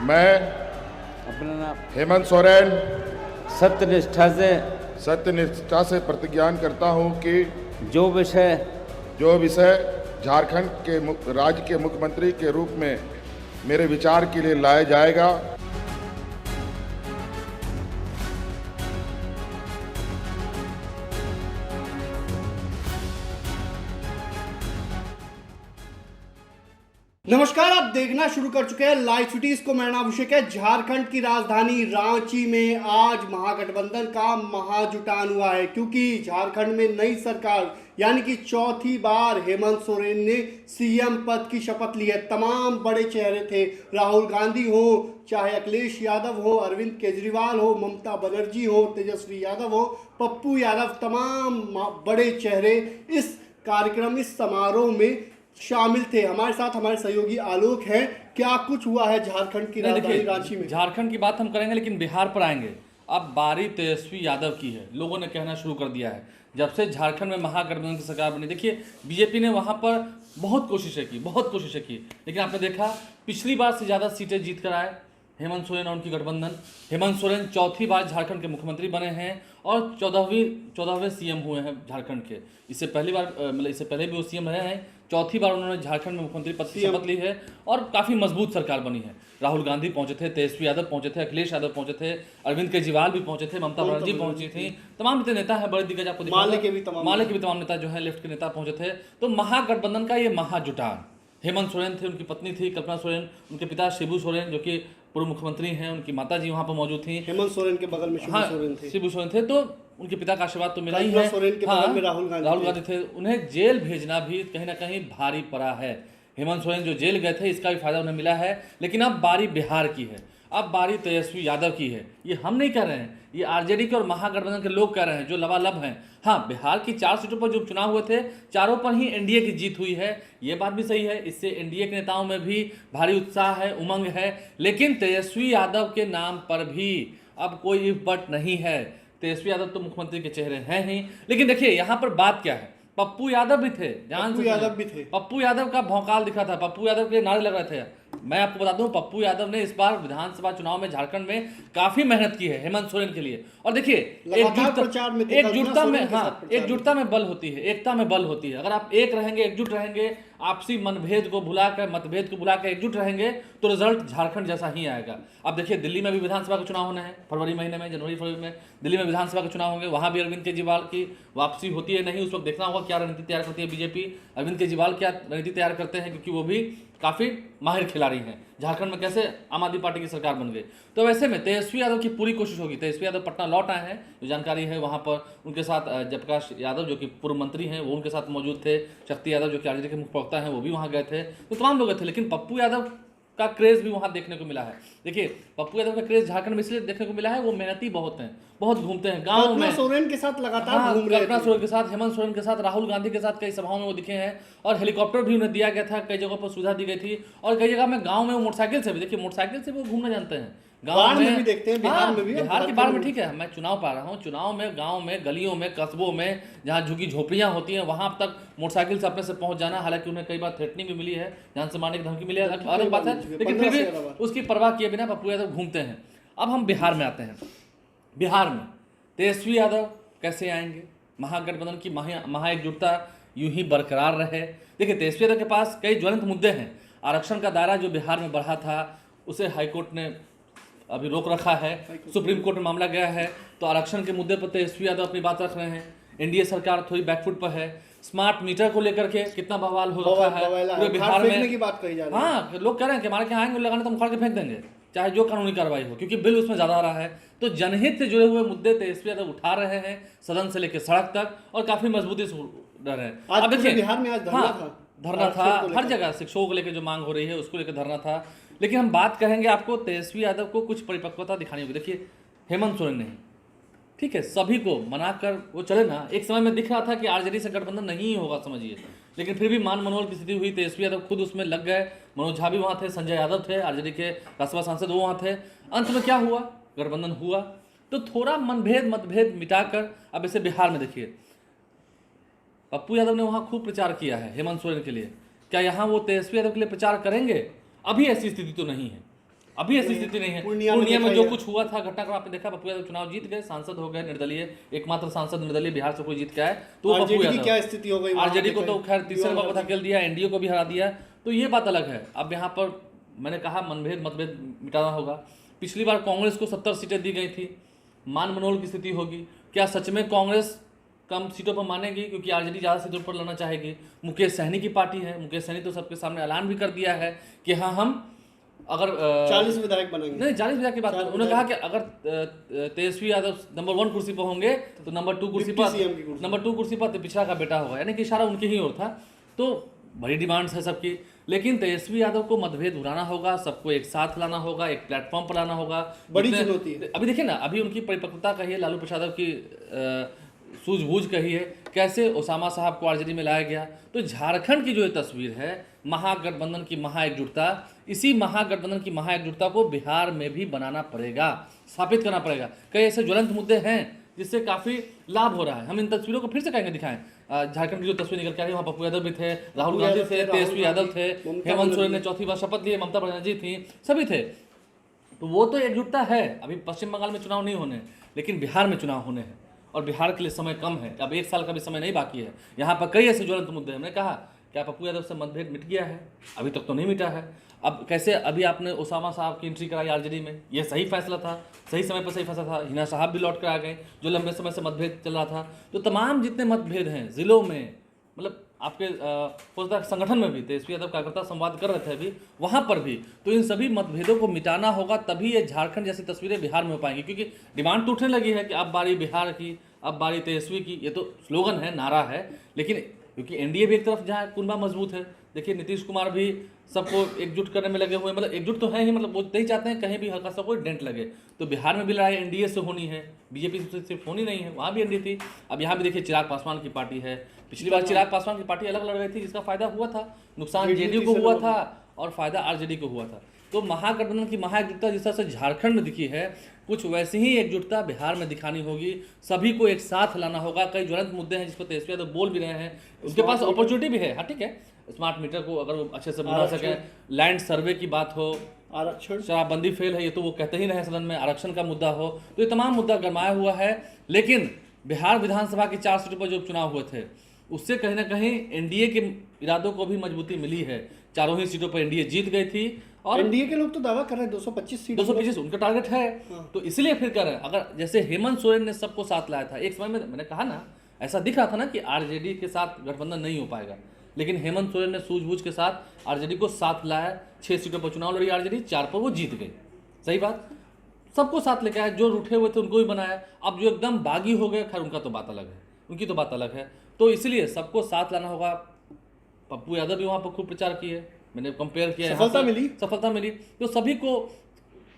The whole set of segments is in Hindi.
मैं अपना नाम हेमंत सोरेन सत्यनिष्ठा से प्रतिज्ञा करता हूं कि जो विषय झारखंड के राज्य के मुख्यमंत्री के रूप में मेरे विचार के लिए लाया जाएगा, नमस्कार, आप देखना शुरू कर चुके हैं लाइव सिटीज को। मेरा नाम अभिषेक है। झारखंड की राजधानी रांची में आज महागठबंधन का महाजुटान हुआ है, क्योंकि झारखंड में नई सरकार यानी कि चौथी बार हेमंत सोरेन ने सीएम पद की शपथ ली है। तमाम बड़े चेहरे थे, राहुल गांधी हो, चाहे अखिलेश यादव हो, अरविंद केजरीवाल हो, ममता बनर्जी हो, तेजस्वी यादव हो, पप्पू यादव, तमाम बड़े चेहरे इस कार्यक्रम, इस समारोह में शामिल थे। हमारे साथ हमारे सहयोगी आलोक हैं। क्या कुछ हुआ है झारखंड की राजधानी रांची में? झारखंड की बात हम करेंगे, लेकिन बिहार पर आएंगे। अब बारी तेजस्वी यादव की है। लोगों ने कहना शुरू कर दिया है जब से झारखंड में महागठबंधन की सरकार बनी। देखिए, बीजेपी ने वहां पर बहुत कोशिशें की, लेकिन आपने देखा पिछली बार से ज़्यादा सीटें जीत कर आए हेमंत सोरेन और उनकी गठबंधन। हेमंत सोरेन चौथी बार झारखंड के मुख्यमंत्री बने हैं और 14वें सीएम हुए हैं झारखंड के। इससे पहले भी वो सीएम रहे हैं। चौथी बार उन्होंने झारखंड में मुख्यमंत्री पद की शपथ ली है और काफ़ी मजबूत सरकार बनी है। राहुल गांधी पहुंचे थे, तेजस्वी यादव पहुंचे थे, अखिलेश यादव पहुंचे थे, अरविंद केजरीवाल भी पहुंचे थे, ममता बनर्जी पहुंची थी, तमाम नेता हैं, बड़े दिग्गज आपको माले के भी तमाम नेता जो है लेफ्ट के नेता पहुंचे थे। तो महागठबंधन का ये महाजुटान, हेमंत सोरेन थे, उनकी पत्नी थी कल्पना सोरेन, उनके पिता शिबू सोरेन जो कि पूर्व मुख्यमंत्री हैं, उनकी माता जी वहाँ पर मौजूद थी। हेमंत सोरेन के बगल में शिबू सोरेन थे, तो उनके पिता का आशीर्वाद तो मिला ही है। सोरेन के बगल में राहुल गांधी थे। उन्हें जेल भेजना भी कहीं ना कहीं भारी पड़ा है। हेमंत सोरेन जो जेल गए थे, इसका भी फायदा उन्हें मिला है। लेकिन अब बारी बिहार की है, अब बारी तेजस्वी यादव की है। ये हम नहीं कह रहे हैं, ये आरजेडी के और महागठबंधन के लोग कह रहे हैं जो लबालब हैं। हाँ, बिहार की 4 सीटों पर जो चुनाव हुए थे, चारों पर ही एनडीए की जीत हुई है, ये बात भी सही है। इससे एनडीए के नेताओं में भी भारी उत्साह है, उमंग है। लेकिन तेजस्वी यादव के नाम पर भी अब कोई इफ बट नहीं है। तेजस्वी यादव तो मुख्यमंत्री के चेहरे हैं ही, लेकिन देखिए यहाँ पर बात क्या है। पप्पू यादव भी थे, पप्पू यादव का भौकाल दिखा था, पप्पू यादव के नारे लग रहे थे। मैं आपको बता दूं, पप्पू यादव ने इस बार विधानसभा चुनाव में झारखंड में काफी मेहनत की है हेमंत सोरेन के लिए। और देखिए, एकजुटता में बल होती है, एकता में बल होती है। अगर आप एक रहेंगे, एकजुट रहेंगे, आपसी मतभेद को बुलाकर एकजुट रहेंगे, तो रिजल्ट झारखंड जैसा ही आएगा। अब देखिए, दिल्ली में भी विधानसभा का चुनाव होना है फरवरी महीने में, जनवरी-फरवरी में दिल्ली में विधानसभा का चुनाव होंगे। वहां भी अरविंद केजरीवाल की वापसी होती है नहीं, उस वक्त देखना होगा क्या रणनीति तैयार करती है बीजेपी। अरविंद केजरीवाल क्या रणनीति तैयार करते हैं, क्योंकि वो भी काफ़ी माहिर खिलाड़ी हैं। झारखंड में कैसे आम आदमी पार्टी की सरकार बन गई। तो वैसे में तेजस्वी यादव की पूरी कोशिश होगी। तेजस्वी यादव पटना लौट आए हैं, जो जानकारी है वहाँ पर उनके साथ जयप्रकाश यादव जो कि पूर्व मंत्री हैं, वो उनके साथ मौजूद थे। शक्ति यादव जो कि आरजेडी के मुख्य प्रवक्ता हैं, वो भी वहाँ गए थे। तो तमाम लोग गए थे, लेकिन पप्पू यादव का क्रेज भी वहाँ देखने को मिला है। देखिए, पप्पू यादव का क्रेज झारखंड में इसलिए देखने को मिला है, वो मेहनती बहुत हैं, बहुत घूमते हैं गाँव में। सोरेन के साथ लगातार घूम रहे थे। कल्पना सोरेन के साथ, हेमंत सोरेन के साथ, राहुल गांधी के साथ कई सभाओं में वो दिखे हैं। और हेलीकॉप्टर भी उन्हें दिया गया था, कई जगहों पर सुविधा दी गई थी। और कई जगह में गाँव में वो मोटरसाइकिल से भी, देखिए मोटरसाइकिल से वो घूमना जानते हैं। गाँव में भी देखते हैं, बिहार में भी। बिहार के बारे में ठीक है, मैं चुनाव पा रहा हूँ। चुनाव में गांव में, गलियों में, कस्बों में, जहाँ झुग्गी झोपड़ियाँ होती हैं, वहां तक मोटरसाइकिल से अपने से पहुंच जाना। हालांकि उन्हें कई बार थ्रेटनिंग भी मिली है, जान से मारने की धमकी मिली है, अलग बात है, लेकिन फिर भी उसकी परवाह किए बिना पप्पू यादव घूमते हैं। अब हम बिहार में आते हैं। बिहार में तेजस्वी यादव कैसे आएंगे? महागठबंधन की महाएकजुटता यूं ही बरकरार रहे। देखिए, तेजस्वी यादव के पास कई ज्वलंत मुद्दे हैं। आरक्षण का दायरा जो बिहार में बढ़ा था, उसे हाईकोर्ट ने अभी रोक रखा है। सुप्रीम कोर्ट में मामला गया है, तो आरक्षण के मुद्दे पर तेजस्वी यादव अपनी बात रख रहे हैं। एनडीए सरकार थोड़ी बैकफुट पर है। स्मार्ट मीटर को लेकर के कितना बवाल हो रखा है पूरे बिहार में की बात कही जा रही है। हाँ, लोग कह रहे हैं कि हमारे यहाँ आएंगे लगाने तो हम उखाड़ के फेंक देंगे, चाहे जो कानूनी कार्रवाई हो, क्योंकि बिल उसमें ज्यादा आ रहा है। तो जनहित से जुड़े हुए मुद्दे तेजस्वी यादव उठा रहे हैं, सदन से लेकर सड़क तक, और काफी मजबूती से रह रहे हैं। अब देखिए, बिहार में आज धरना था, हर जगह शिक्षकों को लेकर जो मांग हो रही है उसको लेकर धरना था। लेकिन हम बात करेंगे, आपको तेजस्वी यादव को कुछ परिपक्वता दिखानी होगी। देखिए, हेमंत सोरेन नहीं, ठीक है, सभी को मनाकर वो चले ना। एक समय में दिख रहा था कि आरजेडी से गठबंधन नहीं होगा, समझिए, लेकिन फिर भी मान मनोहर की स्थिति हुई, तेजस्वी यादव खुद उसमें लग गए। मनोज झा भी वहाँ थे, संजय यादव थे, आरजेडी के राज्यसभा सांसद, वो वहाँ थे। अंत में क्या हुआ? गठबंधन हुआ। तो थोड़ा मतभेद मिटाकर अब इसे बिहार में देखिए, पप्पू यादव ने वहाँ खूब प्रचार किया है हेमंत सोरेन के लिए। क्या यहाँ वो तेजस्वी यादव के लिए प्रचार करेंगे? अभी ऐसी स्थिति तो नहीं है। अभी ऐसी स्थिति नहीं है। पूर्णिया में जो कुछ हुआ था घटनाक्रम आपने देखा, पप्पू यादव चुनाव जीत गए, सांसद हो गए निर्दलीय, एकमात्र सांसद निर्दलीय बिहार से कोई जीत के आए। तो पप्पू यादव क्या स्थिति हो गई, आरजेडी को तो खैर तीसरे बार धकेल दिया, एनडीए को भी हरा दिया, तो ये बात अलग है। अब यहाँ पर मैंने कहा मतभेद मिटाना होगा। पिछली बार कांग्रेस को 70 सीटें दी गई थी, मान मनोल की स्थिति होगी। क्या सच में कांग्रेस कम सीटों पर मानेगी, क्योंकि आरजेडी ज़्यादा सीटों पर लड़ना चाहेगी? मुकेश सहनी की पार्टी है, मुकेश सहनी तो सबके सामने ऐलान भी कर दिया है कि हाँ हम अगर 40 विधायक बनेंगे। नहीं, 40 विधायक की बात नहीं, उन्होंने कहा कि अगर तेजस्वी यादव नंबर 1 कुर्सी पर होंगे तो नंबर 2 कुर्सी पर पिछड़ा का बेटा होगा, यानी कि इशारा उनके ही ओर था। तो बड़ी डिमांड्स है सबकी, लेकिन तेजस्वी यादव को मतभेद उड़ाना होगा, सबको एक साथ लाना होगा, एक प्लेटफॉर्म पर लाना होगा, बड़ी चुनौती है। अभी देखिए ना, अभी उनकी परिपक्वता कही, लालू प्रसाद की सूझबूझ कही है, कैसे ओसामा साहब को आरजेडी में लाया गया। तो झारखंड की जो ये तस्वीर है, महागठबंधन की महाएकजुटता, इसी महागठबंधन की महाएकजुटता को बिहार में भी बनाना पड़ेगा, स्थापित करना पड़ेगा। कई ऐसे ज्वलंत मुद्दे हैं जिससे काफ़ी लाभ हो रहा है। हम इन तस्वीरों को फिर से कहेंगे, दिखाएं। झारखंड की जो तस्वीर निकल के आ रही है, वहाँ पप्पू यादव भी थे, राहुल गांधी थे, तेजस्वी यादव थे, हेमंत सोरेन ने चौथी बार शपथ लिए, ममता बनर्जी थी, सभी थे। तो वो तो एकजुटता है। अभी पश्चिम बंगाल में चुनाव नहीं होने, लेकिन बिहार में चुनाव होने हैं, और बिहार के लिए समय कम है, अब 1 साल का भी समय नहीं बाकी है। यहाँ पर कई ऐसे ज्वलंत मुद्दे हैं। हमने कहा क्या पप्पू यादव से मतभेद मिट गया है? अभी तक तो नहीं मिटा है। अब कैसे अभी आपने ओसामा साहब की एंट्री कराई आरजेडी में, ये सही फैसला था, सही समय पर सही फैसला था। हिना साहब भी लौट कर आ गए, जो लंबे समय से मतभेद चल रहा था। तो तमाम जितने मतभेद हैं जिलों में, मतलब आपके फौजदार संगठन में भी तेजस्वी यादव कार्यकर्ता संवाद कर रहे थे अभी, वहाँ पर भी, तो इन सभी मतभेदों को मिटाना होगा, तभी ये झारखंड जैसी तस्वीरें बिहार में हो पाएंगी। क्योंकि डिमांड तो उठने लगी है कि अब बारी बिहार की, अब बारी तेजस्वी की, ये तो स्लोगन है, नारा है। लेकिन क्योंकि एनडीए भी एक तरफ जहाँ कुनबा मजबूत है, देखिए नीतीश कुमार भी सबको एकजुट करने में लगे हुए हैं, मतलब एकजुट तो है ही, मतलब वो नहीं चाहते हैं कहीं भी हल्का सा कोई डेंट लगे। तो बिहार में भी लड़ाई एनडीए से होनी है, बीजेपी से सिर्फ होनी नहीं है, वहाँ भी एनडीए थी। अब यहाँ भी देखिए चिराग पासवान की पार्टी है, पिछली बार चिराग पासवान की पार्टी अलग लड़ गई थी, जिसका फायदा हुआ था, नुकसान जेडीयू को हुआ था और फायदा आरजेडी को हुआ था। तो महागठबंधन की महाएकजुटता जिस तरह से झारखंड में दिखी है, कुछ वैसी ही एकजुटता बिहार में दिखानी होगी, सभी को एक साथ लाना होगा। कई ज्वलंत मुद्दे हैं जिस पर तेजस्वी यादव बोल भी रहे हैं, उनके पास अपॉर्चुनिटी भी है। हाँ ठीक है, स्मार्ट मीटर को अगर वो अच्छे से बना सकें, लैंड सर्वे की बात हो, आरक्षण, शराबबंदी फेल है, ये तो वो कहते ही रहे सदन में, आरक्षण का मुद्दा हो, तो ये तमाम मुद्दा गरमाया हुआ है। लेकिन बिहार विधानसभा की 4 सीटों पर जो चुनाव हुए थे, उससे कहीं ना कहीं एनडीए के इरादों को भी मजबूती मिली है। चारों ही सीटों पर एनडीए जीत गई थी, और एनडीए के लोग तो दावा कर रहे हैं 225 सीट, 225 उनका टारगेट है। तो इसलिए फिर कर रहे हैं। अगर जैसे हेमंत सोरेन ने सबको साथ लाया था, एक समय में मैंने कहा ना, ऐसा दिख रहा था ना कि आरजेडी के साथ गठबंधन नहीं हो पाएगा, लेकिन हेमंत सोरेन ने सूझबूझ के साथ आरजेडी को साथ लाया। 6 सीटों पर चुनाव लड़ी आरजेडी, 4 पर वो जीत गई। सही बात, सबको साथ लेके आया, जो रूठे हुए थे उनको भी बनाया। अब जो एकदम बागी हो गए, खैर उनका तो बात अलग है, उनकी तो बात अलग है। तो इसलिए सबको साथ लाना होगा। पप्पू यादव भी वहाँ पर खूब प्रचार किए, मैंने कंपेयर किया, सफलता मिली। तो सभी को,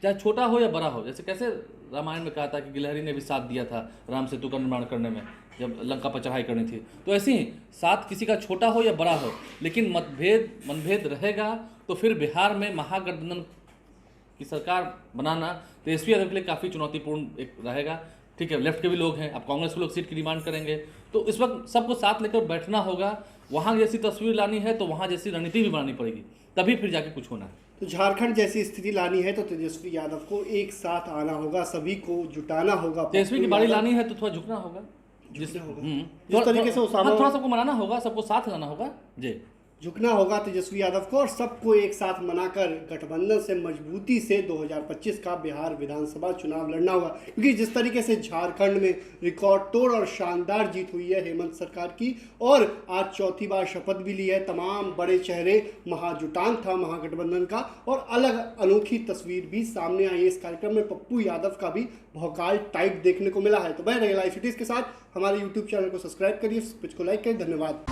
चाहे छोटा हो या बड़ा हो, जैसे कैसे रामायण में कहा था कि गिलहरी ने भी साथ दिया था राम सेतु का निर्माण करने में, जब लंका पर चढ़ाई करनी थी, तो ऐसे ही साथ किसी का छोटा हो या बड़ा हो, लेकिन मनभेद रहेगा तो फिर बिहार में महागठबंधन की सरकार बनाना तेजस्वी यादव के लिए काफ़ी चुनौतीपूर्ण एक रहेगा। ठीक है, लेफ्ट के भी लोग हैं, अब कांग्रेस के लोग सीट की डिमांड करेंगे, तो इस वक्त सबको साथ लेकर बैठना होगा। वहाँ जैसी तस्वीर लानी है तो वहाँ जैसी रणनीति भी बनानी पड़ेगी, तभी फिर जाके कुछ होना है। तो झारखंड जैसी स्थिति लानी है तो तेजस्वी यादव को एक साथ आना होगा, सभी को जुटाना होगा। तेजस्वी की बारी लानी है तो थोड़ा झुकना होगा, जिस तरीके से थोड़ा सबको मनाना होगा, सबको साथ लाना होगा जी, झुकना होगा तेजस्वी यादव को, और सबको एक साथ मनाकर गठबंधन से मजबूती से 2025 का बिहार विधानसभा चुनाव लड़ना होगा। क्योंकि जिस तरीके से झारखंड में रिकॉर्ड तोड़ और शानदार जीत हुई है हेमंत सरकार की, और आज चौथी बार शपथ भी ली है, तमाम बड़े चेहरे, महाजुटान था महागठबंधन का, और अलग अनोखी तस्वीर भी सामने आई है। इस कार्यक्रम में पप्पू यादव का भी भौकाल टाइप देखने को मिला है। तो बने रहिए लाइव सिटीज के साथ, हमारे यूट्यूब चैनल को सब्सक्राइब करिए, पेज को लाइक करिए। धन्यवाद।